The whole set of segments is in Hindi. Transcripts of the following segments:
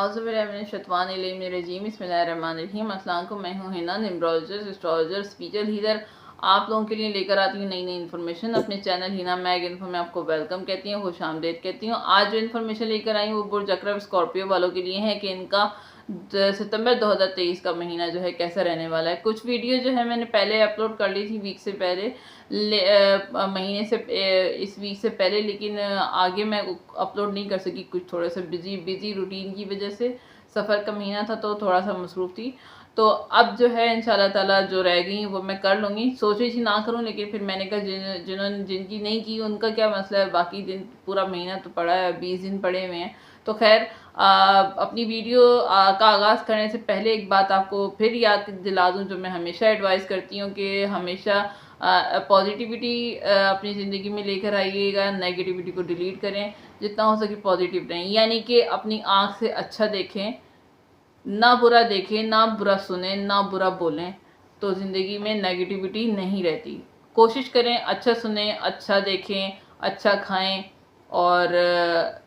औज़ुबिल्लाहिमिनश्शैतानिर्रजीम बिस्मिल्लाहिर्रहमानिर्रहीम। अस्सलाम वालेकुम, मैं हूँ हिना, न्यूमरोलॉजिस्ट, एस्ट्रोलॉजर, स्पीचर हीलर। आप लोगों के लिए लेकर आती हूँ नई नई इन्फॉर्मेशन अपने चैनल हिना मैग इन्फो में। आपको वेलकम कहती हूँ, खुश आमदेद कहती हूँ। आज जो इन्फॉर्मेशन लेकर आई हूँ वो बुर्ज अकरब स्कॉर्पियो वालों के लिए है कि इनका सितंबर 2023 का महीना जो है कैसा रहने वाला है। कुछ वीडियो जो है मैंने पहले अपलोड कर ली थी वीक से पहले, महीने से इस वीक से पहले, लेकिन आगे मैं अपलोड नहीं कर सकी, कुछ थोड़ा सा बिजी रूटीन की वजह से। सफ़र का महीना था तो थोड़ा सा मसरूफ़ थी। तो अब जो है इंशाल्लाह ताला जो रह गई वो मैं कर लूँगी। सोच रही थी ना करूँ, लेकिन फिर मैंने कहा जिनकी नहीं की उनका क्या मसला है, बाकी दिन पूरा महीना तो पड़ा है, 20 दिन पड़े हुए हैं। तो खैर अपनी वीडियो का आगाज़ करने से पहले एक बात आपको फिर याद दिला दूँ, जो मैं हमेशा एडवाइस करती हूँ कि हमेशा पॉजिटिविटी अपनी ज़िंदगी में लेकर आइएगा, नेगेटिविटी को डिलीट करें, जितना हो सके पॉजिटिव रहें। यानी कि अपनी आँख से अच्छा देखें, ना बुरा देखें, ना बुरा सुने, ना बुरा बोलें, तो ज़िंदगी में नेगेटिविटी नहीं रहती। कोशिश करें अच्छा सुने, अच्छा देखें, अच्छा खाएं और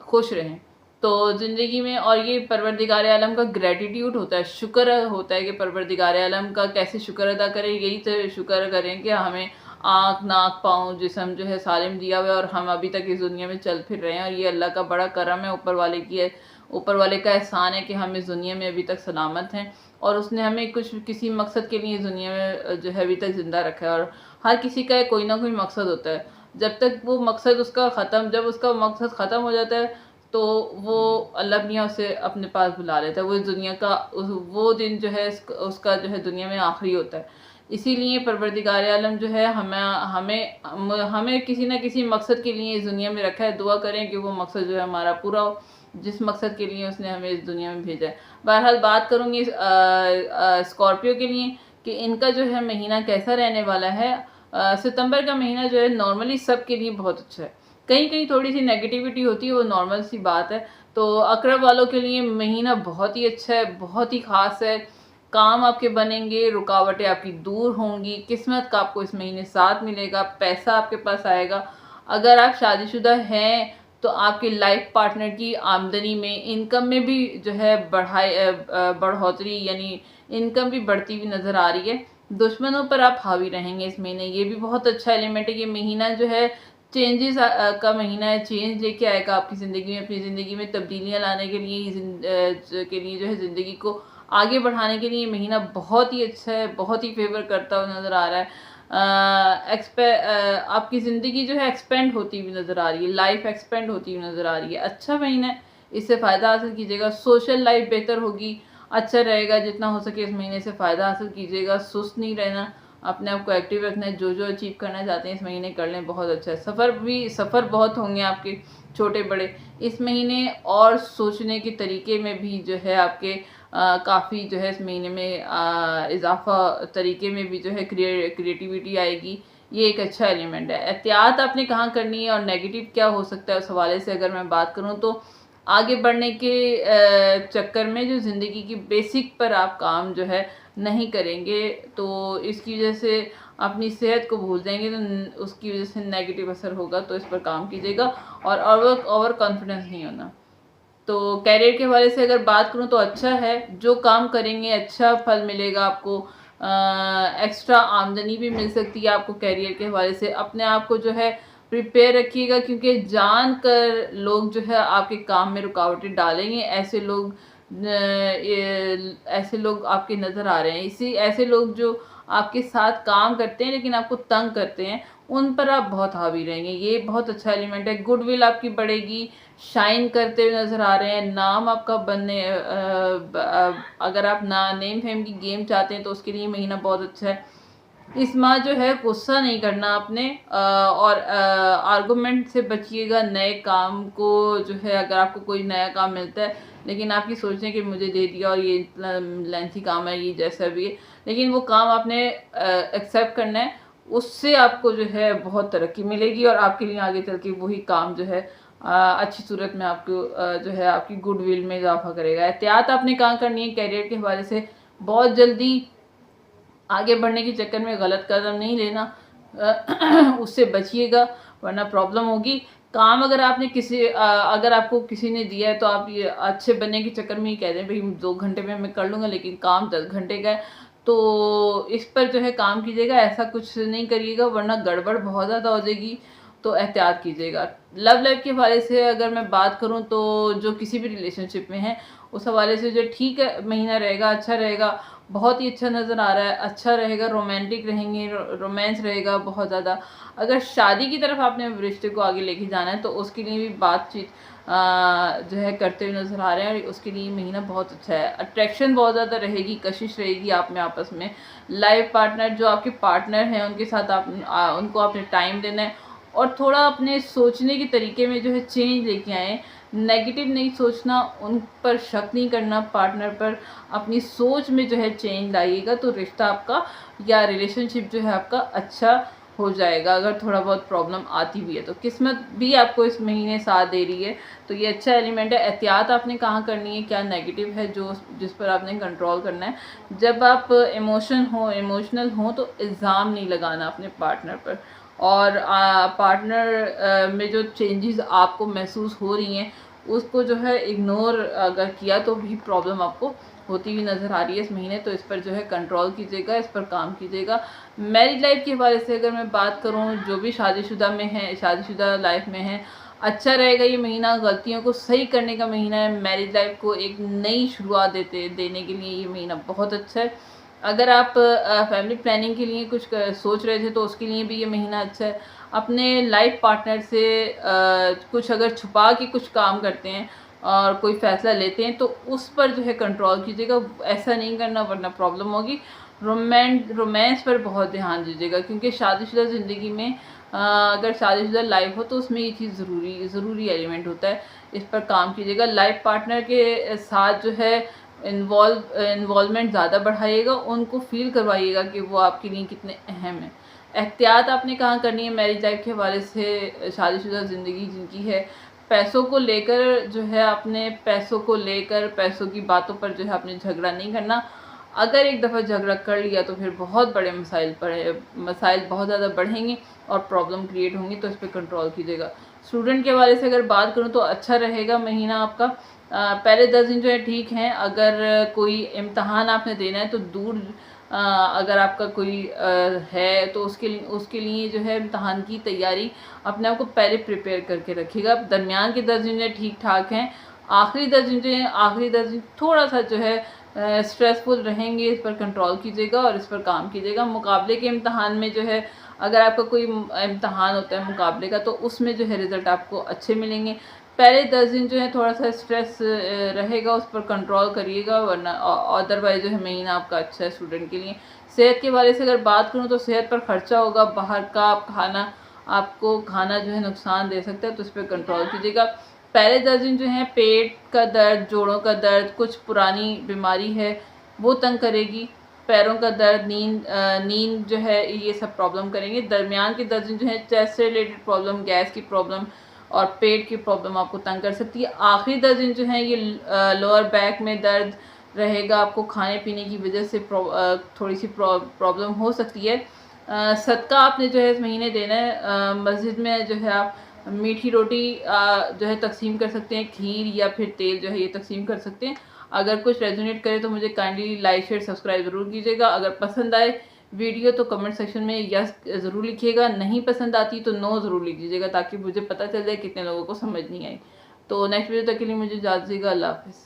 खुश रहें तो ज़िंदगी में। और ये परवरदिगार आलम का ग्रेटिट्यूड होता है, शुक्र होता है कि परवरदिगार आलम का कैसे शुक्र अदा करें। यही तो शुक्र करें कि हमें आँख, नाक, पाँव, जिस्म जो है सालिम दिया हुआ है और हम अभी तक इस दुनिया में चल फिर रहे हैं। और ये अल्लाह का बड़ा करम है, ऊपर वाले की है, ऊपर वाले का एहसान है कि हम इस दुनिया में अभी तक सलामत हैं। और उसने हमें किसी मकसद के लिए इस दुनिया में जो है अभी तक ज़िंदा रखा है। और हर किसी का कोई ना कोई मकसद होता है। जब तक वो मकसद जब उसका मकसद ख़त्म हो जाता है तो वो अल्लाह मियाँ उसे अपने पास बुला लेता है। वो इस दुनिया का वो दिन जो है उसका जो है दुनिया में आखिरी होता है। इसीलिए परवरदिगार आलम जो है हमें किसी न किसी मकसद के लिए इस दुनिया में रखा है। दुआ करें कि वो मकसद जो है हमारा पूरा हो, जिस मकसद के लिए उसने हमें इस दुनिया में भेजा है। बहरहाल बात करूँगी स्कॉर्पियो के लिए कि इनका जो है महीना कैसा रहने वाला है। सितंबर का महीना जो है नॉर्मली सबके लिए बहुत अच्छा है। कहीं कहीं थोड़ी सी नेगेटिविटी होती है, वो नॉर्मल सी बात है। तो अकरब वालों के लिए महीना बहुत ही अच्छा है, बहुत ही ख़ास है। काम आपके बनेंगे, रुकावटें आपकी दूर होंगी, किस्मत का आपको इस महीने साथ मिलेगा, पैसा आपके पास आएगा। अगर आप शादीशुदा हैं तो आपके लाइफ पार्टनर की आमदनी में, इनकम में भी जो है बढ़ोतरी, यानी इनकम भी बढ़ती हुई नज़र आ रही है। दुश्मनों पर आप हावी रहेंगे इस महीने, ये भी बहुत अच्छा एलिमेंट है। ये महीना जो है चेंजेस का महीना है, चेंज लेके आएगा आपकी ज़िंदगी में। अपनी ज़िंदगी में तब्दीलियाँ लाने के लिए जो है ज़िंदगी को आगे बढ़ाने के लिए महीना बहुत ही अच्छा है, बहुत ही फेवर करता हुआ नज़र आ रहा है। आपकी ज़िंदगी जो है एक्सपेंड होती हुई नज़र आ रही है, लाइफ एक्सपेंड होती हुई नज़र आ रही है। अच्छा महीना है, इससे फ़ायदा हासिल कीजिएगा। सोशल लाइफ बेहतर होगी, अच्छा रहेगा। जितना हो सके इस महीने से फ़ायदा हासिल कीजिएगा, सुस्त नहीं रहना, अपने आप को एक्टिव रखना है। जो अचीव करना चाहते हैं इस महीने कर लें, बहुत अच्छा है। सफ़र बहुत होंगे आपके, छोटे बड़े, इस महीने। और सोचने के तरीके में भी जो है आपके काफ़ी जो है इस महीने में इजाफा, तरीके में भी जो है क्रिएटिविटी आएगी। ये एक अच्छा एलिमेंट है। एहतियात आपने कहाँ करनी है और नेगेटिव क्या हो सकता है उस हवाले से अगर मैं बात करूँ तो आगे बढ़ने के चक्कर में जो ज़िंदगी की बेसिक पर आप काम जो है नहीं करेंगे तो इसकी वजह से अपनी सेहत को भूल जाएंगे, तो उसकी वजह से नेगेटिव असर होगा। तो इस पर काम कीजिएगा और ओवर कॉन्फिडेंस नहीं होना। तो कैरियर के हवाले से अगर बात करूँ तो अच्छा है, जो काम करेंगे अच्छा फल मिलेगा आपको। एक्स्ट्रा आमदनी भी मिल सकती है आपको कैरियर के हवाले से। अपने आप को जो है प्रिपेयर रखिएगा, क्योंकि जान कर लोग जो है आपके काम में रुकावटें डालेंगे। ऐसे लोग आपके नज़र आ रहे हैं। ऐसे लोग जो आपके साथ काम करते हैं लेकिन आपको तंग करते हैं, उन पर आप बहुत हावी रहेंगे। ये बहुत अच्छा एलिमेंट है। गुडविल आपकी बढ़ेगी, शाइन करते हुए नज़र आ रहे हैं। नाम आपका बनने अगर आप नेम फेम की गेम चाहते हैं तो उसके लिए महीना बहुत अच्छा है। इस माह जो है गुस्सा नहीं करना आपने, और आर्गुमेंट से बचिएगा। नए काम को जो है, अगर आपको कोई नया काम मिलता है लेकिन आपकी सोचें कि मुझे दे दिया और ये इतना लेंथी काम है, ये जैसा भी है, लेकिन वो काम आपने एक्सेप्ट करना है। उससे आपको जो है बहुत तरक्की मिलेगी और आपके लिए आगे चल के वही काम जो है अच्छी सूरत में आपको जो है आपकी गुडविल में इजाफा करेगा। एहतियात आपने कहाँ करनी है कैरियर के हवाले से, बहुत जल्दी आगे बढ़ने के चक्कर में गलत कदम नहीं लेना, उससे बचिएगा वरना प्रॉब्लम होगी। काम अगर आपने अगर आपको किसी ने दिया है तो आप ये अच्छे बनने के चक्कर में ही कह दें भाई 2 घंटे में मैं कर लूँगा, लेकिन काम 10 घंटे का है, तो इस पर जो है काम कीजिएगा, ऐसा कुछ नहीं करिएगा वरना गड़बड़ बहुत ज़्यादा हो जाएगी। तो एहतियात कीजिएगा। लव लाइफ के हवाले से अगर मैं बात करूं तो जो किसी भी रिलेशनशिप में है उस हवाले से जो ठीक है महीना रहेगा, अच्छा रहेगा, बहुत ही अच्छा नज़र आ रहा है, अच्छा रहेगा, रोमांटिक रहेंगे, रोमांस रहेगा बहुत ज़्यादा। अगर शादी की तरफ आपने रिश्ते को आगे लेके जाना है तो उसके लिए भी बातचीत जो है करते हुए नज़र आ रहे हैं, और उसके लिए महीना बहुत अच्छा है। अट्रैक्शन बहुत ज़्यादा रहेगी, कशिश रहेगी आप में आपस में। लाइफ पार्टनर जो आपके पार्टनर हैं उनके साथ उनको आपने टाइम देना है, और थोड़ा अपने सोचने के तरीके में जो है चेंज लेके आए। नेगेटिव नहीं सोचना, उन पर शक नहीं करना, पार्टनर पर अपनी सोच में जो है चेंज लाइएगा तो रिश्ता आपका या रिलेशनशिप जो है आपका अच्छा हो जाएगा। अगर थोड़ा बहुत प्रॉब्लम आती भी है तो किस्मत भी आपको इस महीने साथ दे रही है, तो ये अच्छा एलिमेंट है। एहतियात आपने कहाँ करनी है, क्या नेगेटिव है जो जिस पर आपने कंट्रोल करना है। जब आप इमोशनल हो तो इल्ज़ाम नहीं लगाना अपने पार्टनर पर, और पार्टनर में जो चेंजेस आपको महसूस हो रही हैं उसको जो है इग्नोर अगर किया तो भी प्रॉब्लम आपको होती हुई नज़र आ रही है इस महीने। तो इस पर जो है कंट्रोल कीजिएगा, इस पर काम कीजिएगा। मैरिज लाइफ के हवाले से अगर मैं बात करूं, जो भी शादीशुदा में है, शादीशुदा लाइफ में है, अच्छा रहेगा ये महीना। गलतियों को सही करने का महीना है। मैरिज लाइफ को एक नई शुरुआत देने के लिए ये महीना बहुत अच्छा है। अगर आप फैमिली प्लानिंग के लिए कुछ सोच रहे थे तो उसके लिए भी ये महीना अच्छा है। अपने लाइफ पार्टनर से कुछ अगर छुपा के कुछ काम करते हैं और कोई फ़ैसला लेते हैं तो उस पर जो है कंट्रोल कीजिएगा, ऐसा नहीं करना वरना प्रॉब्लम होगी। रोमांस पर बहुत ध्यान दीजिएगा, क्योंकि शादीशुदा ज़िंदगी में अगर शादीशुदा लाइफ हो तो उसमें ये चीज़ ज़रूरी एलिमेंट होता है। इस पर काम कीजिएगा। लाइफ पार्टनर के साथ जो है इन्वॉल्वमेंट ज़्यादा बढ़ाइएगा, उनको फ़ील करवाइएगा कि वो आपके लिए कितने अहम हैं। एहतियात आपने कहाँ करनी है मैरिज लाइफ के हवाले से, शादीशुदा ज़िंदगी जिनकी है, पैसों को लेकर जो है अपने पैसों की बातों पर जो है आपने झगड़ा नहीं करना। अगर एक दफ़ा झगड़ा कर लिया तो फिर बहुत बड़े मसाइल बहुत ज़्यादा बढ़ेंगे और प्रॉब्लम क्रिएट होंगी, तो इस पर कंट्रोल कीजिएगा। स्टूडेंट के हवाले से अगर बात करूँ तो अच्छा रहेगा महीना आपका। पहले 10 दिन जो है ठीक हैं। अगर कोई इम्तहान आपने देना है तो अगर आपका कोई है तो उसके लिए जो है इम्तहान की तैयारी अपने आप को पहले प्रिपेयर करके रखिएगा। दरमियान के 10 दिन जो है ठीक ठाक हैं। आखिरी 10 दिन जो है, आखिरी 10 दिन थोड़ा सा जो है स्ट्रेसफुल रहेंगे, इस पर कंट्रोल कीजिएगा और इस पर काम कीजिएगा। मुकाबले के इम्तहान में जो है, अगर आपका कोई इम्तहान होता है मुकाबले का तो उसमें जो है रिज़ल्ट आपको अच्छे मिलेंगे। पहले 10 दिन जो है थोड़ा सा स्ट्रेस रहेगा, उस पर कंट्रोल करिएगा, वरना अदरवाइज़ जो है महीना आपका अच्छा है स्टूडेंट के लिए। सेहत के हवाले से अगर बात करूँ तो सेहत पर ख़र्चा होगा, बाहर का आपको खाना जो है नुकसान दे सकता है, तो इस पर कंट्रोल कीजिएगा। पहले 10 दिन जो है पेट का दर्द, जोड़ों का दर्द, कुछ पुरानी बीमारी है वो तंग करेगी, पैरों का दर्द, नींद जो है ये सब प्रॉब्लम करेंगे। दरमियान के 10 दिन जो है चेस्ट से रिलेटेड प्रॉब्लम, गैस की प्रॉब्लम और पेट की प्रॉब्लम आपको तंग कर सकती है। आखिरी 10 दिन जो है ये लोअर बैक में दर्द रहेगा, आपको खाने पीने की वजह से थोड़ी सी प्रॉब्लम हो सकती है। सदका आपने जो है इस महीने देना है। मस्जिद में जो है आप मीठी रोटी जो है तकसीम कर सकते हैं, खीर या फिर तेल जो है ये तकसीम कर सकते हैं। अगर कुछ रेजोनेट करे तो मुझे काइंडली लाइक शेयर सब्सक्राइब ज़रूर कीजिएगा। अगर पसंद आए वीडियो तो कमेंट सेक्शन में यस ज़रूर लिखिएगा, नहीं पसंद आती तो नो ज़रूर लिख दीजिएगा, ताकि मुझे पता चल जाए कितने लोगों को समझ नहीं आई। तो नेक्स्ट वीडियो तक के लिए मुझे इजाज़त दीजिएगा। अल्लाह हाफ़िज़।